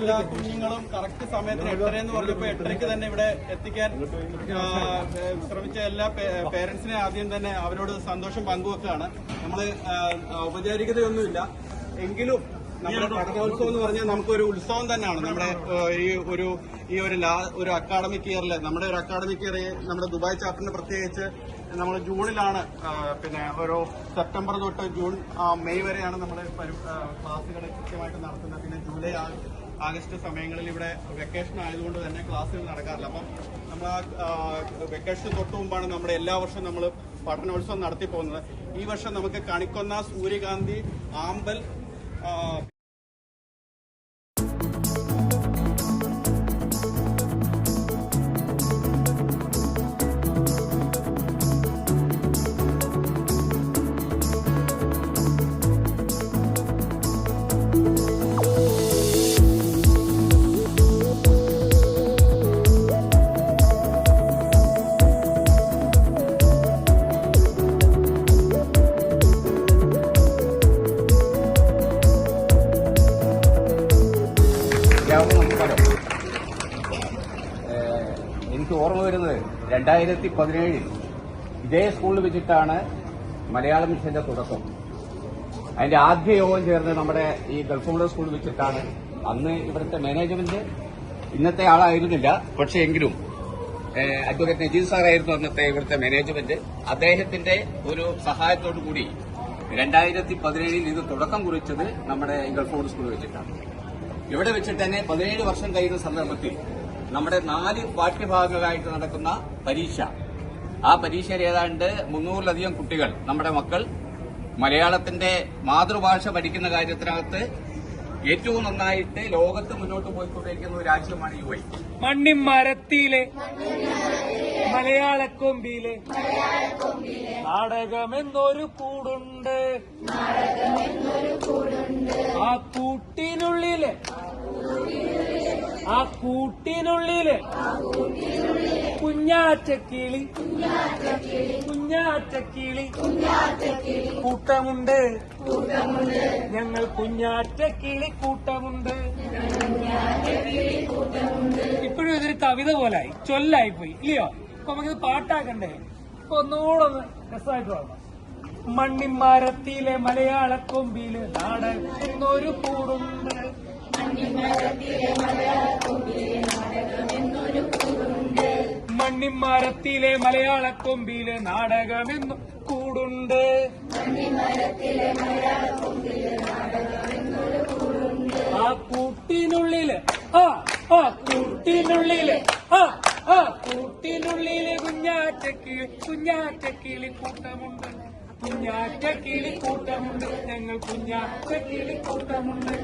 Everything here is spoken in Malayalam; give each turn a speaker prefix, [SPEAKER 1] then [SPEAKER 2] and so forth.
[SPEAKER 1] എല്ലാ കുഞ്ഞുങ്ങളും കറക്റ്റ് സമയത്തിന് 8:30 പറഞ്ഞപ്പോൾ 8:30 തന്നെ ഇവിടെ എത്തിക്കാൻ ശ്രമിച്ച എല്ലാ പേരൻസിനെ ആദ്യം തന്നെ അവരോട് സന്തോഷം പങ്കുവെക്കുകയാണ്. നമ്മൾ ഔപചാരികതയൊന്നുമില്ല എങ്കിലും നമ്മുടെ പഠനോത്സവം എന്ന് പറഞ്ഞാൽ നമുക്കൊരു ഉത്സവം തന്നെയാണ്. നമ്മുടെ ഈ ഒരു അക്കാഡമിക് ഇയറിൽ നമ്മുടെ ഒരു അക്കാഡമിക് ഇയർ നമ്മുടെ ദുബായ് ചാപ്റ്ററിന് പ്രത്യേകിച്ച് നമ്മൾ ജൂണിലാണ് ഒരു സെപ്റ്റംബർ തൊട്ട് മെയ് വരെയാണ് നമ്മൾ ക്ലാസ്സുകൾ കൃത്യമായിട്ട് നടത്തുന്നത്. പിന്നെ ജൂലൈ ആഗസ്റ്റ് സമയങ്ങളിൽ ഇവിടെ വെക്കേഷൻ ആയതുകൊണ്ട് തന്നെ ക്ലാസ്സുകൾ നടക്കാറില്ല. അപ്പം നമ്മൾ ആ വെക്കേഷൻ തൊട്ട് മുമ്പാണ് നമ്മുടെ എല്ലാ വർഷവും നമ്മൾ പഠനോത്സവം നടത്തി പോകുന്നത്. ഈ വർഷം നമുക്ക് കണിക്കൊന്ന, സൂര്യകാന്തി, ആമ്പൽ
[SPEAKER 2] എനിക്ക് ഓർമ്മ വരുന്നത് 2017 ഇതേ സ്കൂളിൽ വെച്ചിട്ടാണ് മലയാളം മിഷന്റെ തുടക്കം. അതിന്റെ ആദ്യ യോഗം ചേർന്ന് നമ്മുടെ ഈ ഗൾഫ് മോഡൽ സ്കൂളിൽ വെച്ചിട്ടാണ്. അന്ന് ഇവിടുത്തെ മാനേജ്മെന്റ് ഇന്നത്തെ ആളായിരുന്നില്ല, പക്ഷെ എങ്കിലും അഡ്വക്കേറ്റ് നജീദ് സാറായിരുന്നു അന്നത്തെ ഇവിടുത്തെ മാനേജ്മെന്റ്. അദ്ദേഹത്തിന്റെ ഒരു സഹായത്തോടു കൂടി 2017 ഇത് തുടക്കം കുറിച്ചത് നമ്മുടെ ഗൾഫ് മോഡൽ സ്കൂളിൽ വെച്ചിട്ടാണ്. ഇവിടെ വെച്ചിട്ട് തന്നെ 17 വർഷം കഴിയുന്ന സന്ദർഭത്തിൽ നമ്മുടെ 4 പാഠ്യഭാഗങ്ങളായിട്ട് നടക്കുന്ന പരീക്ഷ, ആ പരീക്ഷയിൽ ഏതാണ്ട് 300-ലധികം കുട്ടികൾ, നമ്മുടെ മക്കൾ മലയാളത്തിന്റെ മാതൃഭാഷ പഠിക്കുന്ന കാര്യത്തിനകത്ത് ഏറ്റവും നന്നായിട്ട് ലോകത്ത് മുന്നോട്ട് പോയിക്കൊണ്ടിരിക്കുന്ന ഒരു രാജ്യമാണ് യു എ.
[SPEAKER 3] മണ്ണിമരത്തിലെ മലയാളക്കൊമ്പിലെ നാടകമെന്നൊരു കൂടുണ്ട്, ആ കൂട്ടിനുള്ളിലെ കുഞ്ഞാറ്റക്കിളി കൂട്ടമുണ്ട്, ഞങ്ങൾ കുഞ്ഞാറ്റക്കിളി കൂട്ടമുണ്ട്. ഇപ്പോഴും ഇതൊരു കവിത പോലായി, ചൊല്ലായി പോയി ഇല്ലയോ? അപ്പൊ നമുക്കിത് പാട്ടാക്കണ്ടേ? അപ്പൊ ഒന്നുകൂടെ ഒന്ന് രസമായിട്ട് വരണം. മണ്ണിമരത്തിലെ മലയാളക്കൊമ്പില് നാടകമെന്നൊരു കൂടുണ്ട്, മണ്ണിമരത്തിലെ മലയാളക്കൊമ്പില് നാടകമെന്നു കൂടുണ്ട്. ആ കൂട്ടിനുള്ളില് കുഞ്ഞാറ്റക്കിളി കൂട്ടമുണ്ട്, ഞങ്ങൾ കുഞ്ഞാറ്റക്കിളി കൂട്ടമുണ്ട്.